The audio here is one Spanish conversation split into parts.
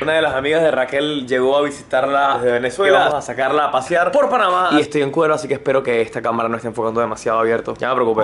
Una de las amigas de Raquel llegó a visitarla desde Venezuela. Vamos a sacarla a pasear por Panamá. Y estoy en cuero, así que espero que esta cámara no esté enfocando demasiado abierto. Ya me preocupé.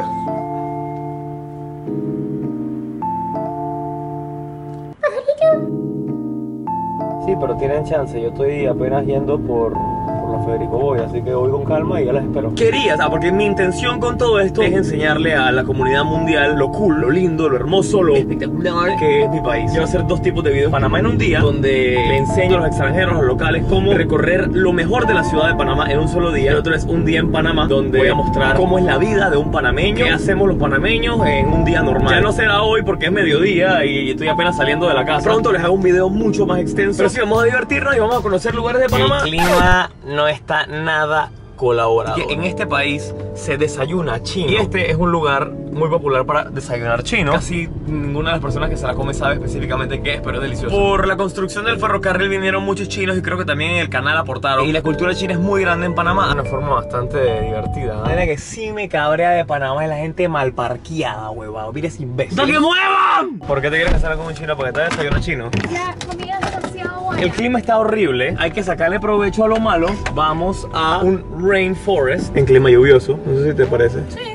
Sí, pero tienen chance. Yo estoy apenas yendo por la Federico Boy, así que voy con calma y ya las espero. Quería, porque mi intención con todo esto es enseñarle a la comunidad mundial lo cool, lo lindo, lo hermoso, lo espectacular que es mi país. Quiero hacer dos tipos de videos. Panamá en un día, donde le enseño a los extranjeros, a los locales, cómo recorrer lo mejor de la ciudad de Panamá en un solo día. El otro es un día en Panamá, donde voy a mostrar cómo es la vida de un panameño, qué hacemos los panameños en un día normal. Ya no será hoy porque es mediodía y estoy apenas saliendo de la casa. Pronto les hago un video mucho más extenso. Pero sí, vamos a divertirnos y vamos a conocer lugares de Panamá. El clima no está nada colaborador. En este país se desayuna chino. Y este es un lugar muy popular para desayunar chino. Casi ninguna de las personas que se la come sabe específicamente qué es, pero es delicioso. Por la construcción del ferrocarril vinieron muchos chinos y creo que también en el canal aportaron. Y la cultura china es muy grande en Panamá. De una forma bastante divertida. La que sí me cabrea de Panamá es la gente mal parqueada, huevado. Mira ese imbécil. ¡No se muevan! ¿Por qué te quieres casar con un chino? Porque te desayuno chino. La comida es demasiado buena. El clima está horrible. Hay que sacarle provecho a lo malo. Vamos a un rainforest en clima lluvioso. No sé si te parece. Sí.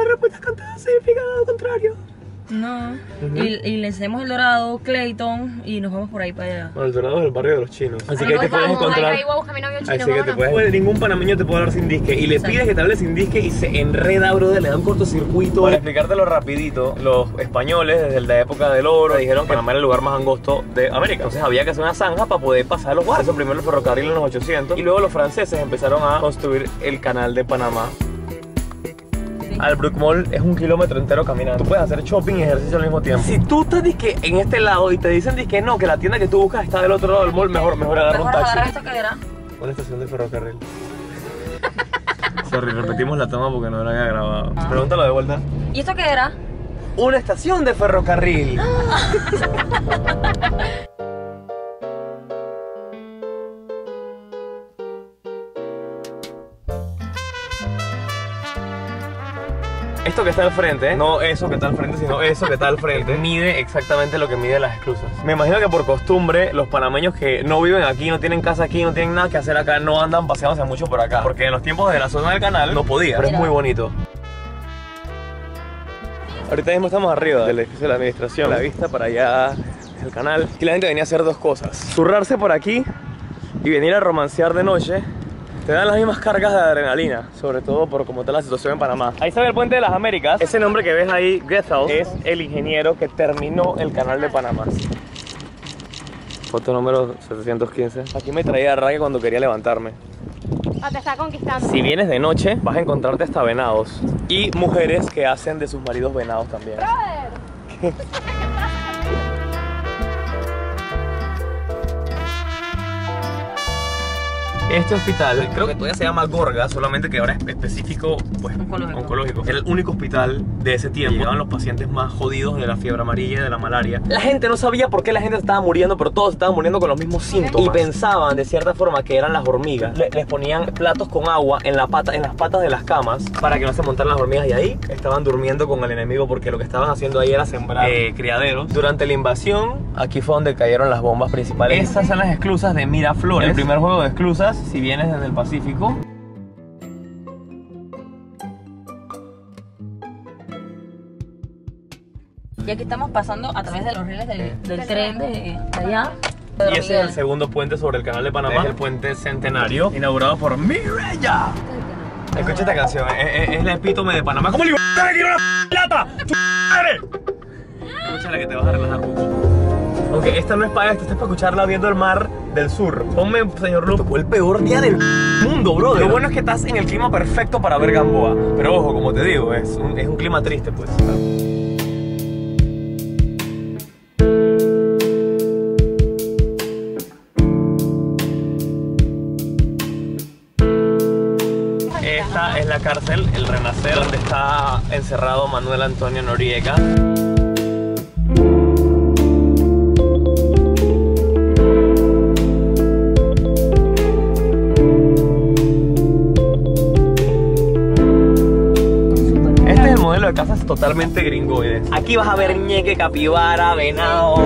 Respuestas cantadas significa lo contrario. No. Y le enseñamos El Dorado, Clayton y nos vamos por ahí para allá. Bueno, El Dorado es el barrio de los chinos. Así que ahí te puedes vamos, encontrar. ahí voy a buscar a mi novio chino. Así que te puedes. Ningún panameño te puede hablar sin disque. Y le pides que te hable sin disque y se enreda, brother. Le da un cortocircuito. Para explicártelo rapidito, los españoles desde la época del oro dijeron que Panamá era el lugar más angosto de América. Entonces había que hacer una zanja para poder pasar los barcos. Eso primero el ferrocarril en los 800 y luego los franceses empezaron a construir el canal de Panamá. Albrook Mall es 1 kilómetro entero caminando. Tú puedes hacer shopping y ejercicio al mismo tiempo. Si tú estás disque en este lado y te dicen disque no, que la tienda que tú buscas está del otro lado del mall, mejor agarra un taxi. ¿Esto qué era? Una estación de ferrocarril. Sorry, repetimos la toma porque no la había grabado. Pregúntalo de vuelta. ¿Y esto qué era? Una estación de ferrocarril. Esto que está al frente, no eso que está al frente, sino eso que está al frente, mide exactamente lo que mide las esclusas. Me imagino que por costumbre, los panameños que no viven aquí, no tienen casa aquí, no tienen nada que hacer acá, no andan paseándose mucho por acá. Porque en los tiempos de la zona del canal no podía, pero es muy bonito. Ahorita mismo estamos arriba del edificio de la administración. La vista para allá es el canal. Y la gente venía a hacer dos cosas: zurrarse por aquí y venir a romancear de noche. Te dan las mismas cargas de adrenalina, sobre todo por cómo está la situación en Panamá. Ahí se ve el Puente de las Américas. Ese nombre que ves ahí, Gethel, es el ingeniero que terminó el canal de Panamá. Foto número 715. Aquí me traía raque cuando quería levantarme. Te está conquistando. Si vienes de noche, vas a encontrarte hasta venados. Y mujeres que hacen de sus maridos venados también. Brother. Este hospital, creo que todavía se llama Gorga, solamente que ahora es específico, pues, oncológico. Era el único hospital de ese tiempo. Llegaban los pacientes más jodidos de la fiebre amarilla y de la malaria. La gente no sabía por qué la gente estaba muriendo, pero todos estaban muriendo con los mismos síntomas. Y pensaban, de cierta forma, que eran las hormigas. Les ponían platos con agua en las patas de las camas para que no se montaran las hormigas. Y ahí estaban durmiendo con el enemigo, porque lo que estaban haciendo ahí era sembrar criaderos. Durante la invasión, aquí fue donde cayeron las bombas principales. Estas son las esclusas de Miraflores. El primer juego de esclusas, si vienes desde el Pacífico. Y aquí estamos pasando a través de los rieles del tren de allá. Y ese es el segundo puente sobre el canal de Panamá. Es el puente Centenario, inaugurado por Mireya. Escucha esta canción, es la epítome de Panamá. ¿Cómo le iba a quiero una lata? Escúchala que te vas a relajar un poco. Aunque esta no es para esto, esta es para escucharla viendo el mar del sur. Ponme, señor Luke, fue el peor día del mundo, brother. Lo bueno es que estás en el clima perfecto para ver Gamboa. Pero ojo, como te digo, es un clima triste, pues. Esta es la cárcel, el Renacer, donde está encerrado Manuel Antonio Noriega. De casas totalmente gringoides. Aquí vas a ver ñeque, capibara, venado.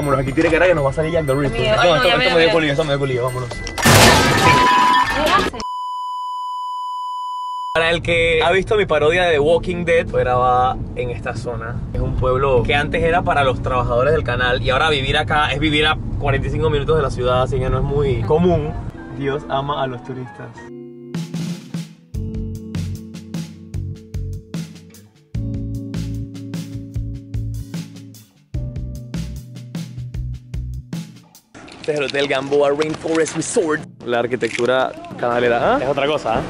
vámonos. Aquí tiene cara que nos va a salir Jack the Ripper. Ay, No, no, ya esto veo, me dio ya. colillo, esto me dio colillo, vámonos. Para el que ha visto mi parodia de Walking Dead, fue grabada en esta zona. Es un pueblo que antes era para los trabajadores del canal y ahora vivir acá es vivir a 45 minutos de la ciudad, así que no es muy común. Dios ama a los turistas. Este es el Hotel Gamboa Rainforest Resort. La arquitectura canalera, ¿ah? Es otra cosa, ¿ah?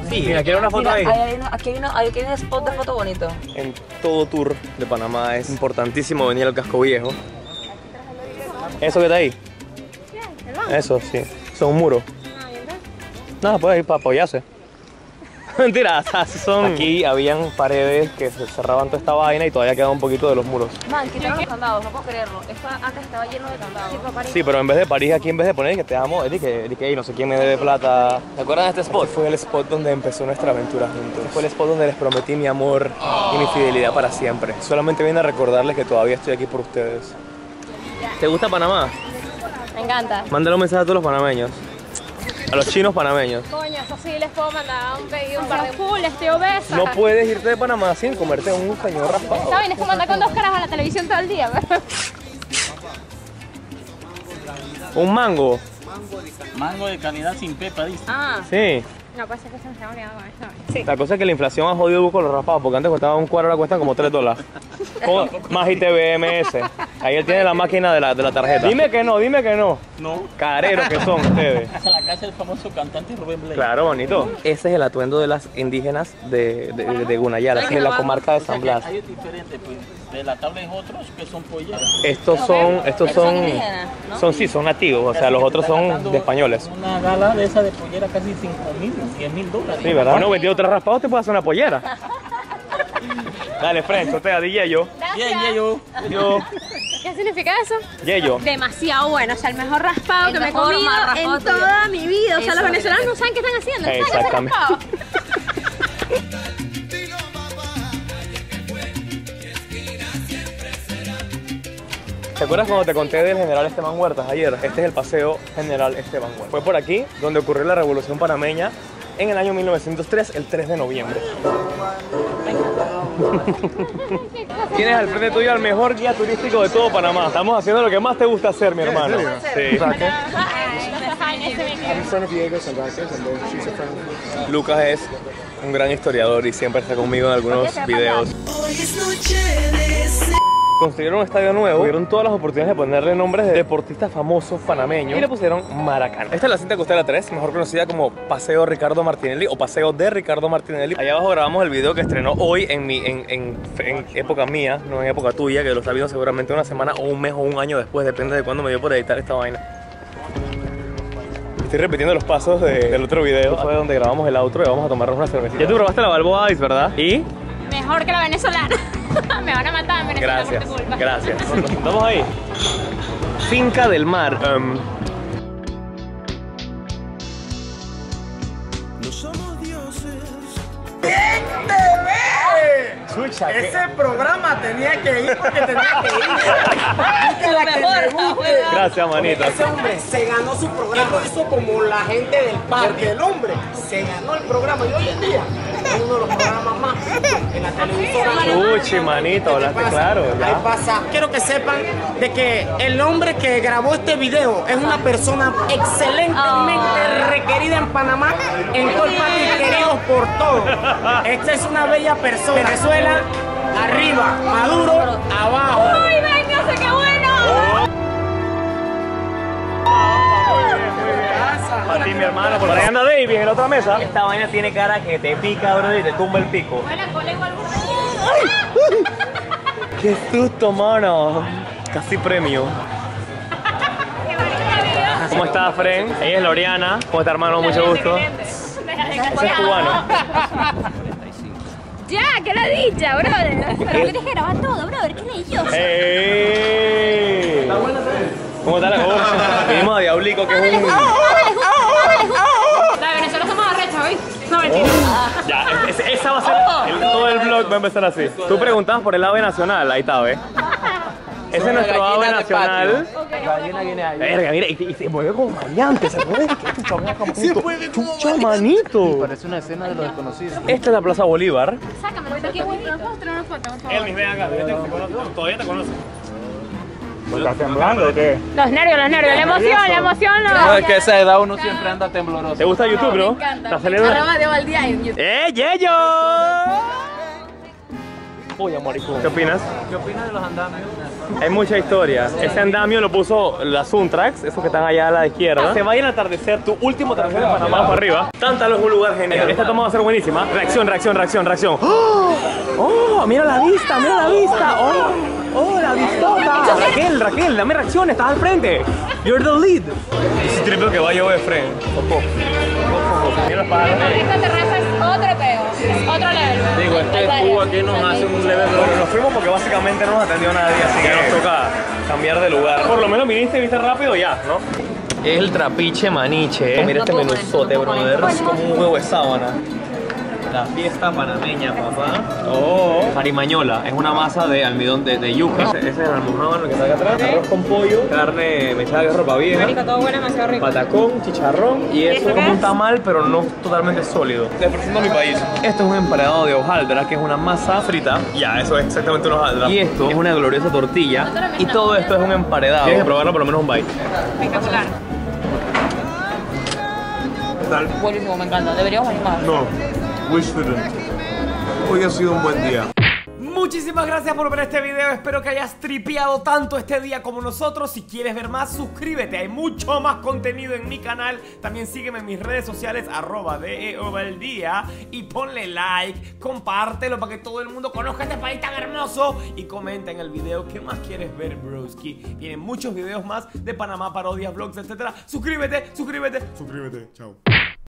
Sí, mira, ¿quieres una foto Mira, ahí? Aquí hay un spot de foto bonito. En todo tour de Panamá es importantísimo venir al Casco Viejo. ¿Eso que está ahí? Eso, sí. Son un muro. Nada, puede ir para apoyarse. Mentira, así son. Aquí habían paredes que se cerraban toda esta vaina y todavía queda un poquito de los muros. Man, quitaron los candados, no puedo creerlo. Esto antes estaba lleno de candados. Sí, pero en vez de París, aquí en vez de poner que te amo, que no sé quién me debe plata. ¿Te acuerdas de este spot? Este fue el spot donde empezó nuestra aventura juntos. Este fue el spot donde les prometí mi amor y mi fidelidad para siempre. Solamente vine a recordarles que todavía estoy aquí por ustedes. ¿Te gusta Panamá? Me encanta. Mándale un mensaje a todos los panameños. A los chinos panameños. Coño, eso sí les puedo mandar un pedido, un par de full, estoy obesa. No puedes irte de Panamá sin comerte un cañón raspado. ¿Saben? Es como andar con dos caras a la televisión todo el día. Un mango. Mango de calidad sin pepa, dice. Ah, Sí. no, pues es que se me está olvidando con esto. Sí. La cosa es que la inflación ha jodido un poco los raspados, porque antes costaba un cuadro, ahora cuestan como $3. Más ITBMS. Ahí él tiene la máquina de la tarjeta. Dime que no, dime que no. No. Careros que son ustedes. Esa es la casa del famoso cantante Rubén Blades. Claro, bonito. Ese es el atuendo de las indígenas de Gunayala, de la comarca de San Blas. Hay diferentes, pues. De la tabla es otros que son polleras. Estos son indígenas, ¿no? son nativos, o sea, los otros son de españoles. Una gala de esa de pollera casi 5.000, $10.000. Sí, ¿verdad? Bueno, vendido 3 raspados te puedes hacer una pollera. Dale, French, o sea, di Yeyo. Bien, yo. ¿Qué significa eso? Yeyo. Demasiado bueno, o sea, el mejor raspado El que me he mejor comido más raspado en tuyo. toda mi vida. O sea, Eso los es venezolanos lo no saben qué están haciendo, no saben hacer Exactamente. raspado. ¿Te acuerdas cuando te conté del general Esteban Huertas ayer? Este es el paseo general Esteban Huertas. Fue por aquí donde ocurrió la revolución panameña en el año 1903, el 3 de noviembre. Tienes al frente tuyo al mejor guía turístico de todo Panamá. Estamos haciendo lo que más te gusta hacer, mi hermano. Sí. Lucas es un gran historiador y siempre está conmigo en algunos videos. Construyeron un estadio nuevo, tuvieron todas las oportunidades de ponerle nombres de deportistas famosos panameños y le pusieron Maracaná. Esta es la cinta costera 3, mejor conocida como Paseo Ricardo Martinelli o Paseo de Ricardo Martinelli. Allá abajo grabamos el video que estrenó hoy en época mía, no en época tuya, que lo está viendo seguramente una semana o un mes o un año después, depende de cuándo me dio por editar esta vaina. Estoy repitiendo los pasos del otro video, fue donde grabamos el outro y vamos a tomarnos una cervecita. Ya tú probaste la Balboa Ice, ¿verdad? ¿Y? Mejor que la venezolana. Me van a matar en Venezuela Gracias, por tu culpa. gracias. Nos sentamos ahí. Finca del Mar. No somos dioses. Chucha, Ese programa tenía que ir porque tenía que ir. Búscala que me guste. Gracias, manito. Ese hombre se ganó su programa. Lo hizo como la gente del parque. El hombre se ganó el programa y hoy en día es uno de los programas más en la televisora. Chuchi, manito, hablaste claro. Ahí Ya. pasa. Quiero que sepan de que el hombre que grabó este video es una persona excelentemente requerida en Panamá, en todo el país, queridos por todos. Esta es una bella persona. Venezuela, arriba, Maduro, abajo. ¡Uy, véngase, qué bueno! Para ti, mi hermano. Por ahí anda David en la otra mesa. Esta vaina tiene cara que te pica, bro, y te tumba el pico. Bueno, cola igual. ¡Qué susto, mano! Casi premio. ¿Cómo estás, Fren? Ella es Loriana. ¿Cómo está, hermano? Mucho gusto. Ese es cubano. Ya, que la dicha, brother. Pero tienes que grabar todo, brother. ¿Qué leí yo? ¡Ey! ¿Cómo está la cosa? Vinimos a Diablico, que es un... La Venezuela somos arrechas, ¿oí? No, mentira. Ya, esa va a ser... todo el vlog va a empezar así. Tú preguntabas por el ave nacional. Ahí está, ¿ves? Ese es nuestro ave nacional. Gallina viene ahí. Verga, mira, y se mueve como variante, ¿se mueve? Chucha, manito. Parece una escena de los desconocidos. Esta es la Plaza Bolívar. Sácamelo, qué bonito. ¿Puedo tener una foto, por favor? Elvis, ven acá, todavía te conoce. ¿Estás temblando o qué? Los nervios, la emoción. No, es que a esa edad uno siempre anda tembloroso. ¿Te gusta YouTube, bro? Me encanta. ¿Estás saliendo? Arroba de Valdía en YouTube. ¡Yeyo! Uy, amorico. ¿Qué opinas? ¿Qué opinas de los andamios? Hay mucha historia. Ese andamio lo puso la Suntrax, esos que están allá a la izquierda. Se vaya al atardecer, tu último atardecer en Panamá para arriba. Tántalo es un lugar genial. Esta toma va a ser buenísima. Reacción. ¡Oh! ¡Mira la vista! ¡Oh, la vistota! Raquel, dame reacción, estás al frente. You're the lead. Ese triple que va a llover, friend. Mira los pájaros. Esta terraza es otro peo. Es otro level. Digo, este cubo aquí nos hace un level. Bueno, nos fuimos porque básicamente no nos atendió nadie, así que nos toca cambiar de lugar. Por lo menos viniste y viste rápido ya, ¿no? Es el trapiche maniche. Mira este menuzote, brother. Es como un huevo de sábana. La fiesta panameña, papá. Oh. Parimañola. Es una masa de almidón de yuca. Ese es el almojábano que está acá atrás. Arroz con pollo, carne mechada de ropa vieja. Todo bueno, demasiado rico. Patacón, chicharrón y eso es como un tamal, pero no totalmente sólido. Les presento mi país. Esto es un emparedado de hojaldra, que es una masa frita. Ya, eso es exactamente una hojaldra. Y esto es una gloriosa tortilla. Y todo esto es un emparedado. Tienes que probarlo por lo menos un bite. Espectacular. ¿Qué tal? Buenísimo, me encanta. Deberíamos animar. No, we shouldn't. Hoy ha sido un buen día. Muchísimas gracias por ver este video, espero que hayas tripeado tanto este día como nosotros. Si quieres ver más, suscríbete, hay mucho más contenido en mi canal. También sígueme en mis redes sociales, @DEOValdía. Y ponle like, compártelo para que todo el mundo conozca este país tan hermoso. Y comenta en el video qué más quieres ver, broski. Vienen muchos videos más de Panamá, parodias, vlogs, etc. Suscríbete, chao.